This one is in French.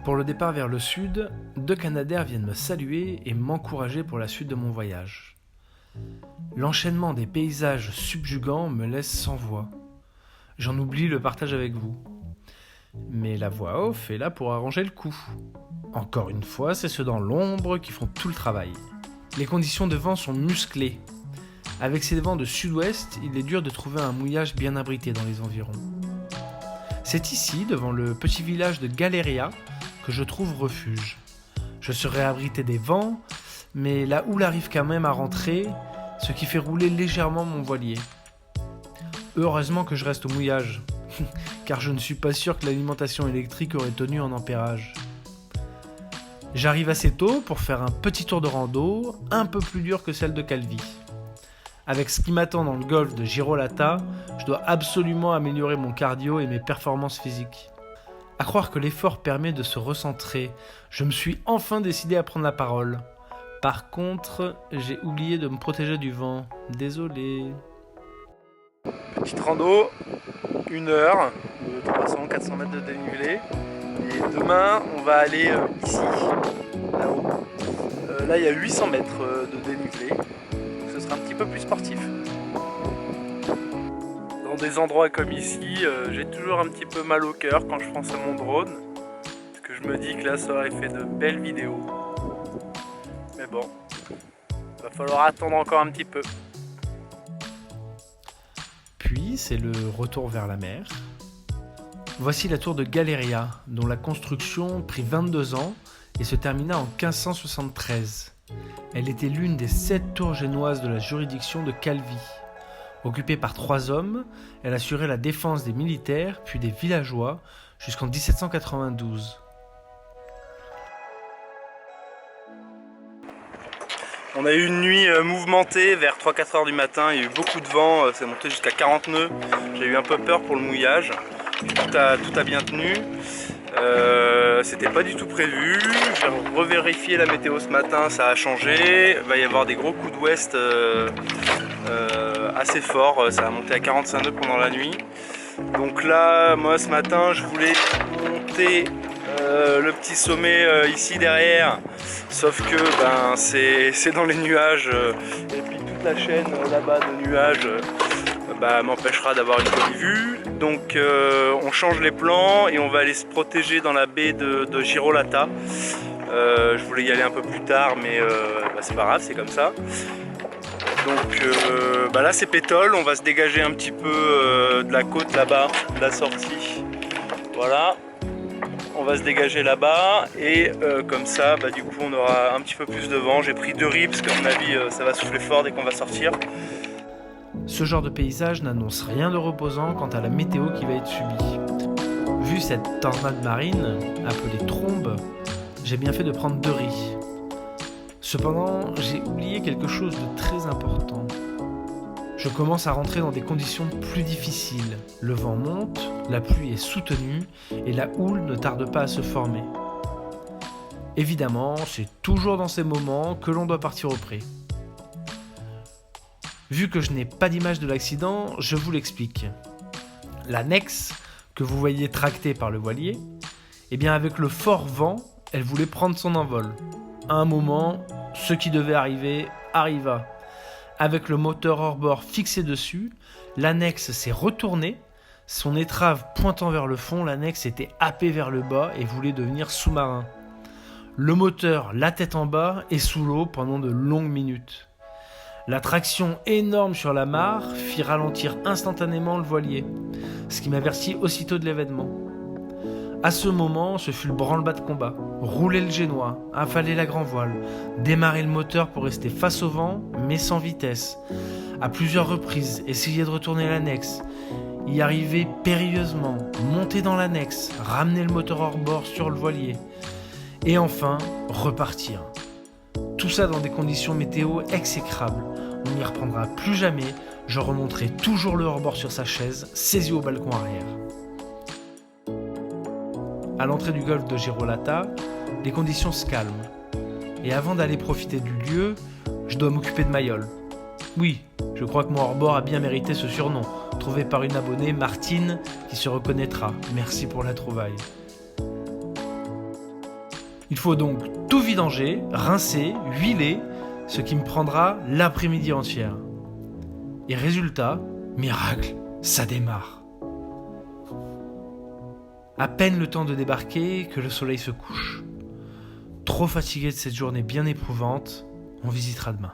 Pour le départ vers le sud, 2 Canadaires viennent me saluer et m'encourager pour la suite de mon voyage. L'enchaînement des paysages subjugants me laisse sans voix. J'en oublie le partage avec vous. Mais la voix off est là pour arranger le coup. Encore une fois, c'est ceux dans l'ombre qui font tout le travail. Les conditions de vent sont musclées. Avec ces vents de sud-ouest, il est dur de trouver un mouillage bien abrité dans les environs. C'est ici, devant le petit village de Galeria, que je trouve refuge. Je serai abrité des vents, mais la houle arrive quand même à rentrer, ce qui fait rouler légèrement mon voilier. Heureusement que je reste au mouillage, car je ne suis pas sûr que l'alimentation électrique aurait tenu en ampérage. J'arrive assez tôt pour faire un petit tour de rando, un peu plus dur que celle de Calvi. Avec ce qui m'attend dans le golfe de Girolata, je dois absolument améliorer mon cardio et mes performances physiques. À croire que l'effort permet de se recentrer, je me suis enfin décidé à prendre la parole. Par contre, j'ai oublié de me protéger du vent. Désolé. Petite rando, 1 heure, de 300-400 mètres de dénivelé. Et demain, on va aller ici, là-haut. Là, il y a 800 mètres de dénivelé. Donc, ce sera un petit peu plus sportif. Dans des endroits comme ici, j'ai toujours un petit peu mal au cœur quand je pense à mon drone. Parce que je me dis que là, ça aurait fait de belles vidéos. Mais bon, va falloir attendre encore un petit peu. Puis, c'est le retour vers la mer. Voici la tour de Galeria, dont la construction prit 22 ans et se termina en 1573. Elle était l'une des 7 tours génoises de la juridiction de Calvi. Occupée par 3 hommes, elle assurait la défense des militaires puis des villageois jusqu'en 1792. On a eu une nuit mouvementée vers 3-4 heures du matin, il y a eu beaucoup de vent, c'est monté jusqu'à 40 nœuds. J'ai eu un peu peur pour le mouillage, tout a bien tenu. C'était pas du tout prévu, j'ai revérifié la météo ce matin, ça a changé. Il va y avoir des gros coups d'ouest assez forts, ça a monté à 45 nœuds pendant la nuit. Donc là, moi ce matin, je voulais monter le petit sommet ici derrière, sauf que c'est dans les nuages et puis toute la chaîne là-bas de nuages m'empêchera d'avoir une jolie vue. Donc on change les plans et on va aller se protéger dans la baie de Girolata. Je voulais y aller un peu plus tard, mais c'est pas grave, c'est comme ça. Donc là c'est pétole, on va se dégager un petit peu de la côte là-bas, de la sortie. Voilà. On va se dégager là-bas et comme ça, du coup, on aura un petit peu plus de vent. J'ai pris 2 rips parce qu'à mon avis, ça va souffler fort dès qu'on va sortir. Ce genre de paysage n'annonce rien de reposant quant à la météo qui va être subie. Vu cette tornade marine, appelée trombe, j'ai bien fait de prendre 2 riz. Cependant, j'ai oublié quelque chose de très important. Je commence à rentrer dans des conditions plus difficiles. Le vent monte, la pluie est soutenue et la houle ne tarde pas à se former. Évidemment, c'est toujours dans ces moments que l'on doit partir au pré. Vu que je n'ai pas d'image de l'accident, je vous l'explique. L'annexe, que vous voyez tractée par le voilier, avec le fort vent, elle voulait prendre son envol. À un moment, ce qui devait arriver, arriva. Avec le moteur hors-bord fixé dessus, l'annexe s'est retournée, son étrave pointant vers le fond, l'annexe était happée vers le bas et voulait devenir sous-marin. Le moteur, la tête en bas, est sous l'eau pendant de longues minutes. La traction énorme sur la mare fit ralentir instantanément le voilier, ce qui m'avertit aussitôt de l'événement. À ce moment, ce fut le branle-bas de combat. Rouler le génois, affaler la grand voile, démarrer le moteur pour rester face au vent, mais sans vitesse. À plusieurs reprises, essayer de retourner l'annexe, y arriver périlleusement, monter dans l'annexe, ramener le moteur hors bord sur le voilier, et enfin, repartir. Tout ça dans des conditions météo exécrables. On n'y reprendra plus jamais, je remonterai toujours le hors-bord sur sa chaise, saisi au balcon arrière. À l'entrée du golfe de Girolata, les conditions se calment. Et avant d'aller profiter du lieu, je dois m'occuper de Mayol. Oui, je crois que mon hors-bord a bien mérité ce surnom, trouvé par une abonnée, Martine, qui se reconnaîtra. Merci pour la trouvaille. Il faut donc tout vidanger, rincer, huiler, ce qui me prendra l'après-midi entière. Et résultat, miracle, ça démarre. À peine le temps de débarquer que le soleil se couche. Trop fatigué de cette journée bien éprouvante, on visitera demain.